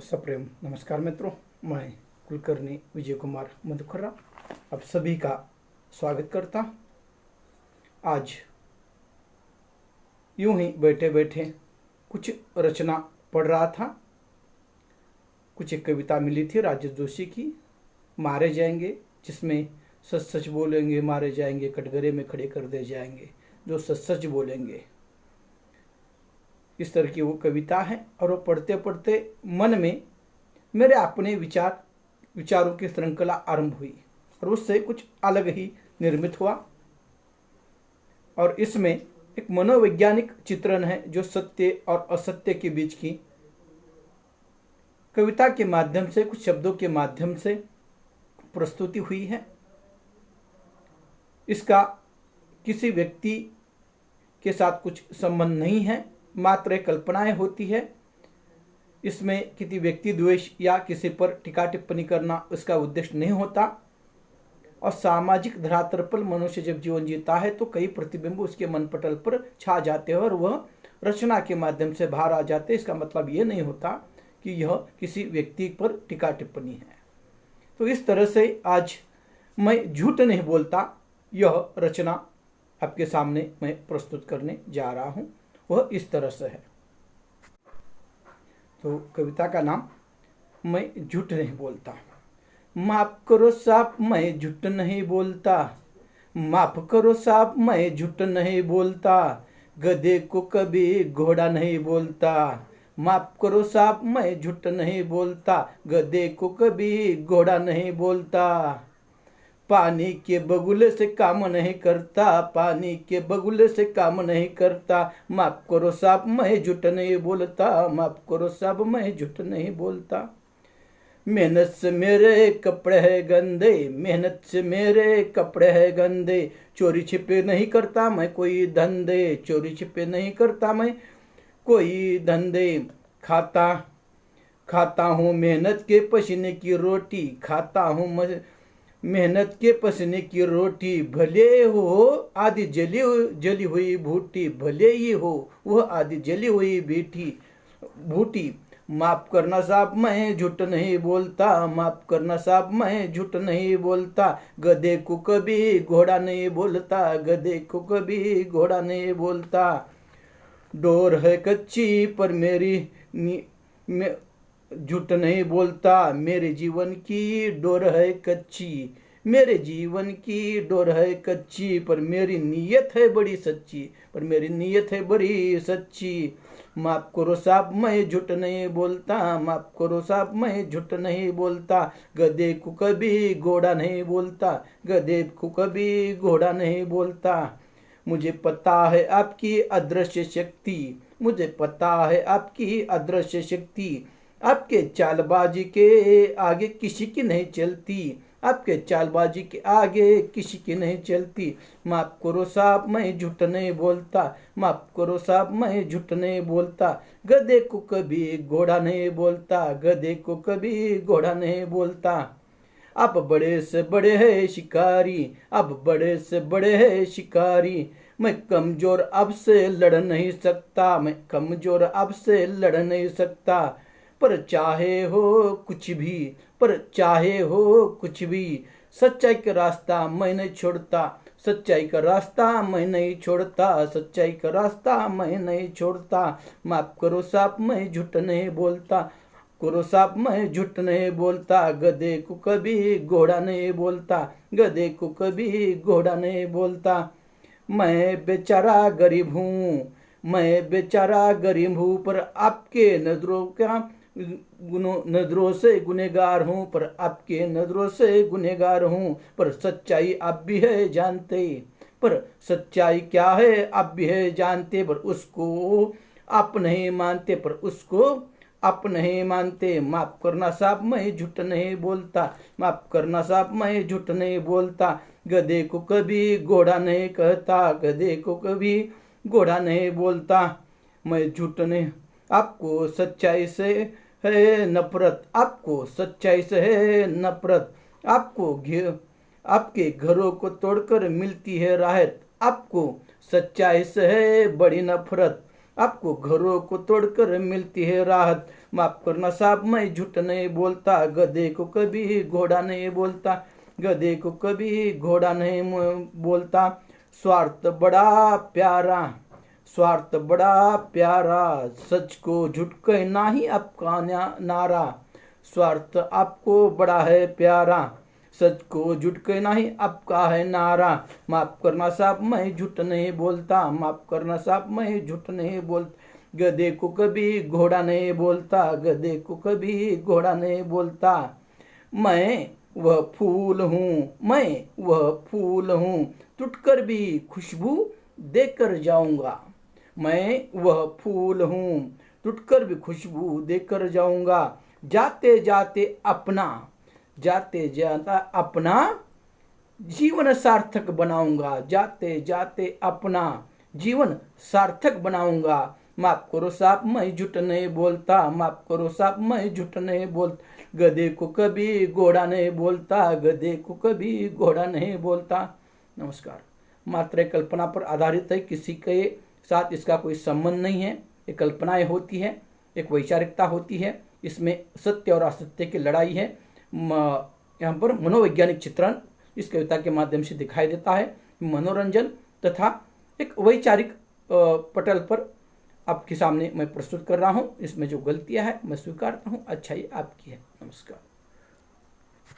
सप्रेम नमस्कार मित्रों, मैं कुलकर्णी विजय कुमार मधुकर्रा आप सभी का स्वागत करता। आज यूं ही बैठे बैठे कुछ रचना पढ़ रहा था। कुछ एक कविता मिली थी राजेश जोशी की, मारे जाएंगे, जिसमें सच सच बोलेंगे मारे जाएंगे, कटघरे में खड़े कर दे जाएंगे जो सच सच बोलेंगे। इस तरह की वो कविता है और वो पढ़ते पढ़ते मन में मेरे अपने विचारों की श्रृंखला आरंभ हुई और उससे कुछ अलग ही निर्मित हुआ। और इसमें एक मनोवैज्ञानिक चित्रण है जो सत्य और असत्य के बीच की कविता के माध्यम से, कुछ शब्दों के माध्यम से प्रस्तुति हुई है। इसका किसी व्यक्ति के साथ कुछ संबंध नहीं है, मात्र एक कल्पनाएं होती है। इसमें किसी व्यक्ति द्वेष या किसी पर टीका टिप्पणी करना इसका उद्देश्य नहीं होता। और सामाजिक धरातल पर मनुष्य जब जीवन जीता है तो कई प्रतिबिंब उसके मन पटल पर छा जाते हैं और वह रचना के माध्यम से बाहर आ जाते हैं। इसका मतलब ये नहीं होता कि यह किसी व्यक्ति पर टीका टिप्पणी है। तो इस तरह से आज मैं झूठ नहीं बोलता, यह रचना आपके सामने मैं प्रस्तुत करने जा रहा हूँ। वह इस तरह से है। तो कविता का नाम मैं झूठ नहीं बोलता। माफ करो साहब, मैं झूठ नहीं बोलता। माफ करो साहब, मैं झूठ नहीं बोलता। गधे को कभी घोड़ा नहीं बोलता। माफ करो साहब, मैं झूठ नहीं बोलता। गधे को कभी घोड़ा नहीं बोलता। पानी के बगुले से काम नहीं करता। पानी के बगुले से काम नहीं करता। माफ करो साहब, मैं झूठ नहीं बोलता। माफ करो साहब, मैं झूठ नहीं बोलता। मेहनत से मेरे कपड़े है गंदे। मेहनत से मेरे कपड़े है गंदे। चोरी छिपे नहीं करता मैं कोई धंधे। चोरी छिपे नहीं करता मैं कोई धंधे। खाता हूँ मेहनत के पसीने की रोटी। खाता हूँ मेहनत के पसीने की रोटी। भले हो आधी जली हुई भूटी। भले ही हो वह आधी जली हुई भूटी। माफ करना साहब, मैं झूठ नहीं बोलता। माफ करना साहब, मैं झूठ नहीं बोलता। गधे को कभी घोड़ा नहीं बोलता। गधे को कभी घोड़ा नहीं बोलता। डोर है कच्ची पर झूठ नहीं बोलता। मेरे जीवन की डोर है कच्ची। मेरे जीवन की डोर है कच्ची पर मेरी नीयत है बड़ी सच्ची। पर मेरी नीयत है बड़ी सच्ची। माफ करो साहब, मैं झूठ नहीं बोलता। माफ करो साहब, मैं झूठ नहीं बोलता। गधे को कभी घोड़ा नहीं बोलता। गधे को कभी घोड़ा नहीं बोलता। मुझे पता है आपकी अदृश्य शक्ति। मुझे पता है आपकी अदृश्य शक्ति। आपके चालबाजी के आगे किसी की नहीं चलती। आपके चालबाजी के आगे किसी की नहीं चलती। माफ करो साहब, मैं झूठ नहीं बोलता। माफ करो साहब, मैं झूठ नहीं बोलता। गधे को कभी घोड़ा नहीं बोलता। गधे को कभी घोड़ा नहीं बोलता। आप बड़े से बड़े है शिकारी। आप बड़े से बड़े है शिकारी। मैं कमजोर आपसे लड़ नहीं सकता। मैं कमजोर आपसे लड़ नहीं सकता। पर चाहे हो कुछ भी, पर चाहे हो कुछ भी, सच्चाई का रास्ता मैं नहीं छोड़ता। सच्चाई का रास्ता मैं नहीं छोड़ता। सच्चाई का रास्ता मैं नहीं छोड़ता। माफ करो साहब, मैं झूठ नहीं बोलता। करो साहब, मैं झूठ नहीं बोलता। गधे को कभी घोड़ा नहीं बोलता। गधे को कभी घोड़ा नहीं बोलता। मैं बेचारा गरीब हूँ। मैं बेचारा गरीब हूँ पर आपके नजरों से गुनहगार हूँ। पर आपके नजरों से गुनहगार हूँ। पर सच्चाई आप भी है जानते। पर सच्चाई क्या है आप भी है जानते। पर उसको आप नहीं मानते। पर उसको आप नहीं मानते। माफ करना साहब, मैं झूठ नहीं बोलता। माफ करना साहब, मैं झूठ नहीं बोलता। गधे को कभी घोड़ा नहीं कहता। गधे को कभी घोड़ा नहीं बोलता। मैं झूठ नहीं। आपको सच्चाई से है नफरत। आपको सच्चाई से है नफरत। आपके घरों को तोड़कर मिलती है राहत। आपको सच्चाई से है बड़ी नफरत। आपको घरों को तोड़कर मिलती है राहत। माफ करना साहब, मैं झूठ नहीं बोलता, गधे को कभी घोड़ा नहीं बोलता, गधे को कभी घोड़ा नहीं बोलता। स्वार्थ बड़ा प्यारा, स्वार्थ बड़ा प्यारा, सच को झूठ कहना ही आपका नारा। स्वार्थ आपको बड़ा है प्यारा, सच को झूठ कहना ही आपका है नारा। माफ करना साहब, मैं झूठ नहीं बोलता, माफ करना साहब, मैं झूठ नहीं बोलता, गधे को कभी घोड़ा नहीं बोलता, गधे को कभी घोड़ा नहीं बोलता। मैं वह फूल हूँ, मैं वह फूल हूँ, टूटकर भी खुशबू देकर जाऊंगा। मैं वह फूल हूँ, टूटकर भी खुशबू देकर जाऊंगा। जाते जाते अपना, जाते जाता अपना जीवन सार्थक बनाऊंगा, जाते जाते अपना जीवन सार्थक बनाऊंगा। माफ करो साहब, मैं झूठ नहीं बोलता, माफ करो साहब, मैं झूठ नहीं बोलता, गधे को कभी घोड़ा नहीं बोलता, गधे को कभी घोड़ा नहीं बोलता। नमस्कार। मात्र एक कल्पना पर आधारित है, किसी के साथ इसका कोई संबंध नहीं है। ये कल्पनाएं होती है, एक वैचारिकता होती है, इसमें सत्य और असत्य की लड़ाई है। यहाँ पर मनोवैज्ञानिक चित्रण इस कविता के माध्यम से दिखाई देता है। मनोरंजन तथा एक वैचारिक पटल पर आपके सामने मैं प्रस्तुत कर रहा हूँ। इसमें जो गलतियाँ हैं मैं स्वीकारता हूँ, अच्छाई आपकी है। नमस्कार।